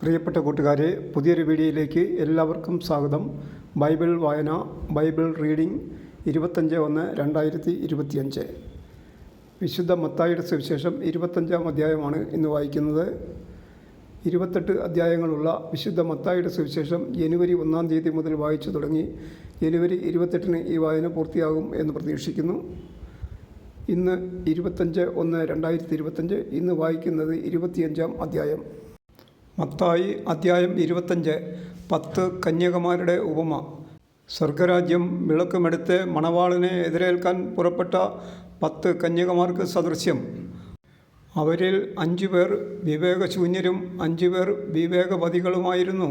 പ്രിയപ്പെട്ട കൂട്ടുകാരെ, പുതിയൊരു വീഡിയോയിലേക്ക് എല്ലാവർക്കും സ്വാഗതം. ബൈബിൾ വായന, ബൈബിൾ റീഡിംഗ് 25/1/2025. വിശുദ്ധ മത്തായിയുടെ സുവിശേഷം 25-ാം അധ്യായമാണ് ഇന്ന് വായിക്കുന്നത്. 28 അധ്യായങ്ങളുള്ള വിശുദ്ധ മത്തായിയുടെ സുവിശേഷം ജനുവരി 1-ാം തീയതി മുതൽ വായിച്ചു തുടങ്ങി. ജനുവരി 28-ന് ഈ വായന പൂർത്തിയാകും എന്ന് പ്രതീക്ഷിക്കുന്നു. ഇന്ന് 25/1/2025. ഇന്ന് വായിക്കുന്നത് 25-ാം അധ്യായം. മത്തായി അധ്യായം 25. 10 കന്യകമാരുടെ ഉപമ. സ്വർഗരാജ്യം വിളക്കുമെടുത്ത് മണവാളനെ എതിരേൽക്കാൻ പുറപ്പെട്ട 10 കന്യകമാർക്ക് സദൃശ്യം. അവരിൽ 5 പേർ വിവേകശൂന്യരും 5 പേർ വിവേകവതികളുമായിരുന്നു.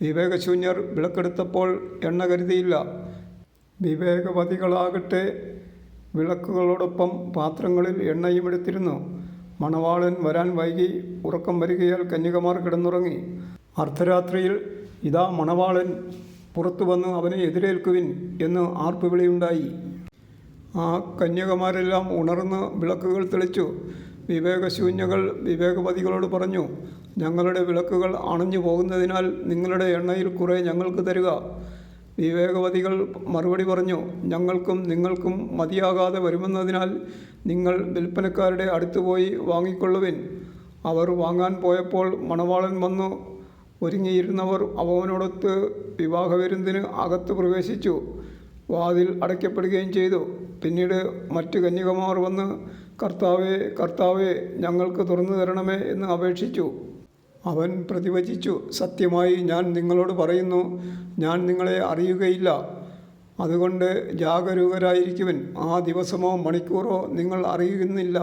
വിവേകശൂന്യർ വിളക്കെടുത്തപ്പോൾ എണ്ണ കരുതിയില്ല. വിവേകവതികളാകട്ടെ വിളക്കുകളോടൊപ്പം പാത്രങ്ങളിൽ എണ്ണയും എടുത്തിരുന്നു. മണവാളൻ വരാൻ വൈകി. ഉറക്കം വരികയാൽ കന്യകമാർ കിടന്നുറങ്ങി. അർദ്ധരാത്രിയിൽ ഇതാ മണവാളൻ പുറത്തു വന്ന് അവനെ എതിരേൽക്കുവിൻ എന്ന് ആർപ്പുവിളിയുണ്ടായി. ആ കന്യകമാരെല്ലാം ഉണർന്ന് വിളക്കുകൾ തെളിച്ചു. വിവേകശൂന്യകൾ വിവേകവതികളോട് പറഞ്ഞു, ഞങ്ങളുടെ വിളക്കുകൾ അണഞ്ഞു പോകുന്നതിനാൽ നിങ്ങളുടെ എണ്ണയിൽ കുറെ ഞങ്ങൾക്ക് തരിക. വിവേകവതികൾ മറുപടി പറഞ്ഞു, ഞങ്ങൾക്കും നിങ്ങൾക്കും മതിയാകാതെ വരുമെന്നതിനാൽ നിങ്ങൾ വിൽപ്പനക്കാരുടെ അടുത്ത് പോയി വാങ്ങിക്കൊള്ളുവിൻ. അവർ വാങ്ങാൻ പോയപ്പോൾ മണവാളൻ വന്നു. ഒരുങ്ങിയിരുന്നവർ അവനോടൊത്ത് വിവാഹവിരുന്നിന് അകത്ത് പ്രവേശിച്ചു. വാതിൽ അടയ്ക്കപ്പെടുകയും ചെയ്തു. പിന്നീട് മറ്റ് കന്യകമാർ വന്ന്, കർത്താവേ, കർത്താവേ, ഞങ്ങൾക്ക് തുറന്നു തരണമേ എന്ന് അപേക്ഷിച്ചു. അവൻ പ്രതിവചിച്ചു, സത്യമായി ഞാൻ നിങ്ങളോട് പറയുന്നു, ഞാൻ നിങ്ങളെ അറിയുകയില്ല. അതുകൊണ്ട് ജാഗരൂകരായിരിക്കുവിൻ. ആ ദിവസമോ മണിക്കൂറോ നിങ്ങൾ അറിയുന്നില്ല.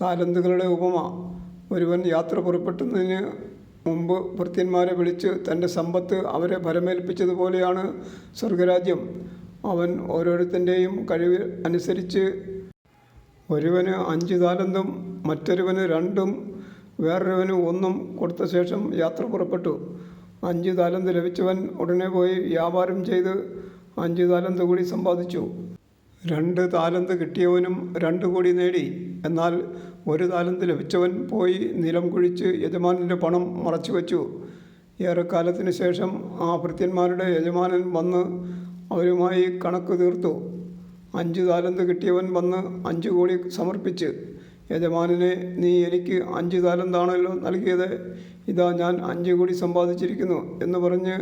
താലന്തുകളുടെ ഉപമ. ഒരുവൻ യാത്ര പുറപ്പെടുന്നതിന് മുമ്പ് ഭൃത്യന്മാരെ വിളിച്ച് തൻ്റെ സമ്പത്ത് അവരെ ഭരമേൽപ്പിച്ചതുപോലെയാണ് സ്വർഗരാജ്യം. അവൻ ഓരോരുത്തൻ്റെയും കഴിവ് അനുസരിച്ച് ഒരുവന് 5 താലന്തും മറ്റൊരുവന് 2-ഉം വേറൊരുവന് 1-ഉം കൊടുത്ത ശേഷം യാത്ര പുറപ്പെട്ടു. 5 താലന്ത് ലഭിച്ചവൻ ഉടനെ പോയി വ്യാപാരം ചെയ്ത് 5 താലന്ത് കൂടി സമ്പാദിച്ചു. 2 താലന്ത് കിട്ടിയവനും 2 കൂടി നേടി. എന്നാൽ 1 താലന്ത് ലഭിച്ചവൻ പോയി നിലം കുഴിച്ച് യജമാനൻ്റെ പണം മറച്ചു വച്ചു. ഏറെക്കാലത്തിന് ശേഷം ആ ഭൃത്യന്മാരുടെ യജമാനൻ വന്ന് അവരുമായി കണക്ക് തീർത്തു. 5 താലന്ത് കിട്ടിയവൻ വന്ന് 5 കോടി സമർപ്പിച്ച്, യജമാനനെ, നീ എനിക്ക് 5 താലന്താണല്ലോ നൽകിയത്, ഇതാ ഞാൻ 5 കോടി സമ്പാദിച്ചിരിക്കുന്നു എന്ന് പറഞ്ഞ്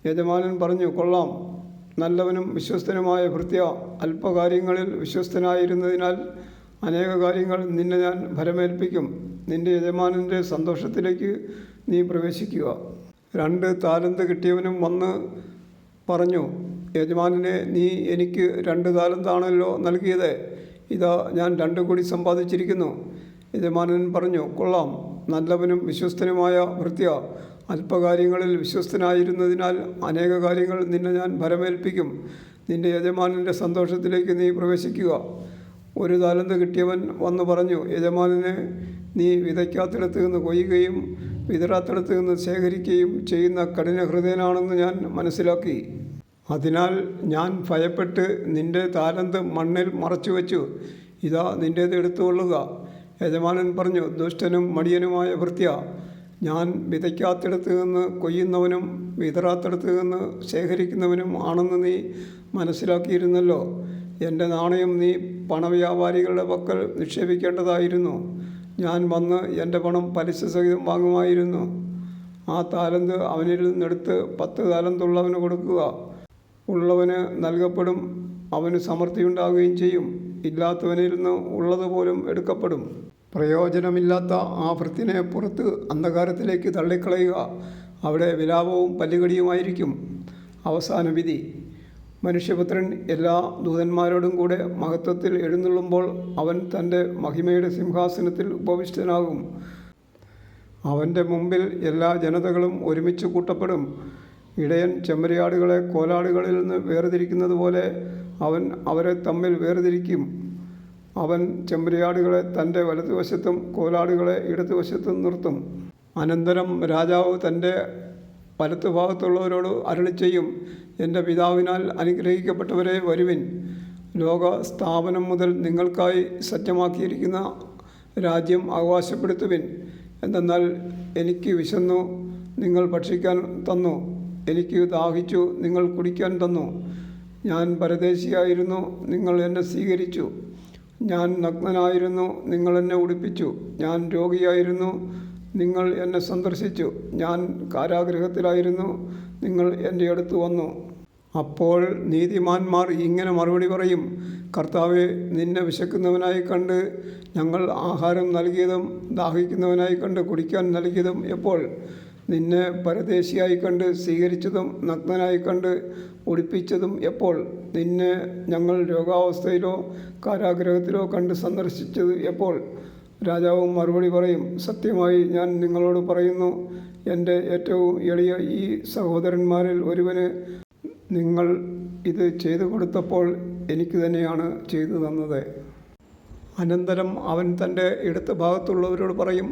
യജമാനൻ പറഞ്ഞു, കൊള്ളാം, നല്ലവനും വിശ്വസ്തനുമായ ഭൃത്യ, അല്പകാര്യങ്ങളിൽ വിശ്വസ്തനായിരുന്നതിനാൽ അനേക കാര്യങ്ങൾ നിന്നെ ഞാൻ ഭരമേൽപ്പിക്കും. നിന്റെ യജമാനൻ്റെ സന്തോഷത്തിലേക്ക് നീ പ്രവേശിക്കുക. 2 താലന്ത് കിട്ടിയവനും വന്ന് പറഞ്ഞു, യജമാനനെ, നീ എനിക്ക് 2 താലന്താണല്ലോ നൽകിയത്, ഇതാ ഞാൻ 2 കോടി സമ്പാദിച്ചിരിക്കുന്നു. യജമാനൻ പറഞ്ഞു, കൊള്ളാം, നല്ലവനും വിശ്വസ്തനുമായ ഭൃത്യ, അല്പകാര്യങ്ങളിൽ വിശ്വസ്തനായിരുന്നതിനാൽ അനേക കാര്യങ്ങൾ നിന്നെ ഞാൻ ഭരമേൽപ്പിക്കും. നിന്റെ യജമാനൻ്റെ സന്തോഷത്തിലേക്ക് നീ പ്രവേശിക്കുക. 1 താലന്ത് കിട്ടിയവൻ വന്നു പറഞ്ഞു, യജമാനനെ, നീ വിതയ്ക്കാത്തിടത്ത് നിന്ന് കൊയ്യുകയും വിതറാത്തിടത്ത് നിന്ന് ശേഖരിക്കുകയും ചെയ്യുന്ന കഠിനഹൃദയനാണെന്ന് ഞാൻ മനസ്സിലാക്കി. അതിനാൽ ഞാൻ ഭയപ്പെട്ട് നിന്റെ താലന്ത് മണ്ണിൽ മറച്ചു വച്ചു. ഇതാ നിൻ്റേത് എടുത്തുകൊള്ളുക. യജമാനൻ പറഞ്ഞു, ദുഷ്ടനും മടിയനുമായ ഭൃത്യ, ഞാൻ വിതയ്ക്കാത്തിടത്ത് നിന്ന് കൊയ്യുന്നവനും വിതറാത്തിടത്ത് നിന്ന് ശേഖരിക്കുന്നവനും ആണെന്ന് നീ മനസ്സിലാക്കിയിരുന്നല്ലോ. എൻ്റെ നാണയം നീ പണവ്യാപാരികളുടെ പക്കൽ നിക്ഷേപിക്കേണ്ടതായിരുന്നു. ഞാൻ വന്ന് എൻ്റെ പണം പലിശ സഹിതം വാങ്ങുമായിരുന്നു. ആ താലന്ത് അവനിൽ നിന്നെടുത്ത് 10 താലന്തുള്ളവന് കൊടുക്കുക. ഉള്ളവന് നൽകപ്പെടും, അവന് സമൃദ്ധിയുണ്ടാവുകയും ചെയ്യും. ഇല്ലാത്തവനിൽ നിന്ന് ഉള്ളതുപോലും എടുക്കപ്പെടും. പ്രയോജനമില്ലാത്ത ആ ഭൃത്യനെ പുറത്ത് അന്ധകാരത്തിലേക്ക് തള്ളിക്കളയുക. അവിടെ വിലാപവും പല്ലുകടിയുമായിരിക്കും. അവസാന വിധി. മനുഷ്യപുത്രൻ എല്ലാ ദൂതന്മാരോടും കൂടെ മഹത്വത്തിൽ എഴുന്നള്ളുമ്പോൾ അവൻ തൻ്റെ മഹിമയുടെ സിംഹാസനത്തിൽ ഉപവിഷ്ടനാകും. അവൻ്റെ മുമ്പിൽ എല്ലാ ജനതകളും ഒരുമിച്ച് കൂട്ടപ്പെടും. ഇടയൻ ചെമ്മരിയാടുകളെ കോലാടുകളിൽ നിന്ന് വേർതിരിക്കുന്നത് പോലെ അവൻ അവരെ തമ്മിൽ വേർതിരിക്കും. അവൻ ചെമ്മരിയാടുകളെ തൻ്റെ വലതുവശത്തും കോലാടുകളെ ഇടതുവശത്തും നിർത്തും. അനന്തരം രാജാവ് തൻ്റെ വലത്തുഭാഗത്തുള്ളവരോട് അരുളിച്ചെയ്യും, എൻ്റെ പിതാവിനാൽ അനുഗ്രഹിക്കപ്പെട്ടവരെ വരുവിൻ. ലോക സ്ഥാപനം മുതൽ നിങ്ങൾക്കായി സജ്ജമാക്കിയിരിക്കുന്ന രാജ്യം അവകാശപ്പെടുത്തുവിൻ. എന്തെന്നാൽ എനിക്ക് വിശന്നു, നിങ്ങൾ ഭക്ഷിക്കാൻ തന്നു. എനിക്ക് ദാഹിച്ചു, നിങ്ങൾ കുടിക്കാൻ തന്നു. ഞാൻ പരദേശിയായിരുന്നു, നിങ്ങൾ എന്നെ സ്വീകരിച്ചു. ഞാൻ നഗ്നനായിരുന്നു, നിങ്ങൾ എന്നെ ഉടുപ്പിച്ചു. ഞാൻ രോഗിയായിരുന്നു, നിങ്ങൾ എന്നെ സന്ദർശിച്ചു. ഞാൻ കാരാഗൃഹത്തിലായിരുന്നു, നിങ്ങൾ എൻ്റെ അടുത്ത് വന്നു. അപ്പോൾ നീതിമാന്മാർ ഇങ്ങനെ മറുപടി പറയും: കർത്താവേ, നിന്നെ വിശക്കുന്നവനായി കണ്ട് ഞങ്ങൾ ആഹാരം നൽകിയതും ദാഹിക്കുന്നവനായി കണ്ട് കുടിക്കാൻ നൽകിയതും എപ്പോൾ? നിന്നെ പരദേശിയായി കണ്ട് സ്വീകരിച്ചതും നഗ്നനായി കണ്ട് ഉടുപ്പിച്ചതും എപ്പോൾ? നിന്നെ ഞങ്ങൾ രോഗാവസ്ഥയിലോ കാരാഗൃഹത്തിലോ കണ്ട് സന്ദർശിച്ചത് എപ്പോൾ? രാജാവും മറുപടി പറയും: സത്യമായി ഞാൻ നിങ്ങളോട് പറയുന്നു, എൻ്റെ ഏറ്റവും എളിയ ഈ സഹോദരന്മാരിൽ ഒരുവന് നിങ്ങൾ ഇത് ചെയ്തു കൊടുത്തപ്പോൾ എനിക്ക് തന്നെയാണ് ചെയ്തു തന്നത്. അനന്തരം അവൻ തൻ്റെ ഇടത്ത് ഭാഗത്തുള്ളവരോട് പറയും: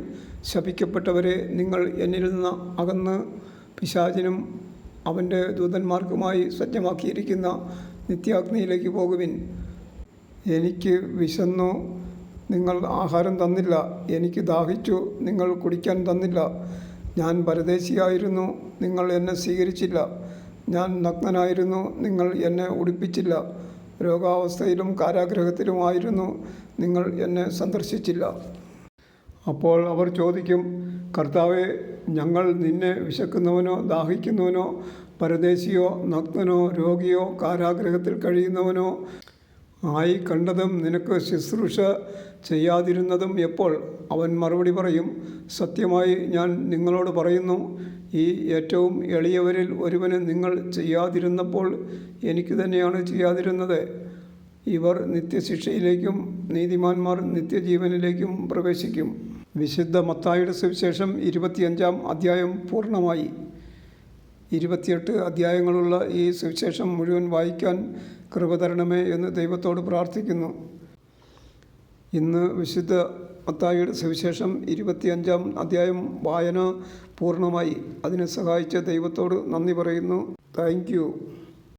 ശപിക്കപ്പെട്ടവരെ, നിങ്ങൾ എന്നിൽ നിന്ന് അകന്ന് പിശാചിനും അവൻ്റെ ദൂതന്മാർക്കുമായി സജ്ജമാക്കിയിരിക്കുന്ന നിത്യാഗ്നിയിലേക്ക് പോകുവിൻ. എനിക്ക് വിശന്നു, നിങ്ങൾ ആഹാരം തന്നില്ല. എനിക്ക് ദാഹിച്ചു, നിങ്ങൾ കുടിക്കാൻ തന്നില്ല. ഞാൻ പരദേശിയായിരുന്നു, നിങ്ങൾ എന്നെ സ്വീകരിച്ചില്ല. ഞാൻ നഗ്നനായിരുന്നു, നിങ്ങൾ എന്നെ ഉടുപ്പിച്ചില്ല. രോഗാവസ്ഥയിലും കാരാഗൃഹത്തിലുമായിരുന്നു, നിങ്ങൾ എന്നെ സന്ദർശിച്ചില്ല. അപ്പോൾ അവർ ചോദിക്കും: കർത്താവേ, ഞങ്ങൾ നിന്നെ വിശക്കുന്നവനോ ദാഹിക്കുന്നവനോ പരദേശിയോ നഗ്നനോ രോഗിയോ കാരാഗൃഹത്തിൽ കഴിയുന്നവനോ ആയി കണ്ടതും നിനക്ക് ശുശ്രൂഷ ചെയ്യാതിരുന്നതും എപ്പോൾ? അവൻ മറുപടി പറയും: സത്യമായി ഞാൻ നിങ്ങളോട് പറയുന്നു, ഈ ഏറ്റവും എളിയവരിൽ ഒരുവന് നിങ്ങൾ ചെയ്യാതിരുന്നപ്പോൾ എനിക്ക് തന്നെയാണ് ചെയ്യാതിരുന്നത്. ഇവർ നിത്യശിക്ഷയിലേക്കും നീതിമാന്മാർ നിത്യജീവനിലേക്കും പ്രവേശിക്കും. വിശുദ്ധ മത്തായിയുടെ സുവിശേഷം 25-ാം അധ്യായം പൂർണ്ണമായി. 28 അധ്യായങ്ങളുള്ള ഈ സുവിശേഷം മുഴുവൻ വായിക്കാൻ കൃപ തരണമേ എന്ന് ദൈവത്തോട് പ്രാർത്ഥിക്കുന്നു. ഇന്ന് വിശുദ്ധ മത്തായിയുടെ സുവിശേഷം 25-ാം അധ്യായം വായന പൂർണ്ണമായി. അതിനെ സഹായിച്ച ദൈവത്തോട് നന്ദി പറയുന്നു. Thank you.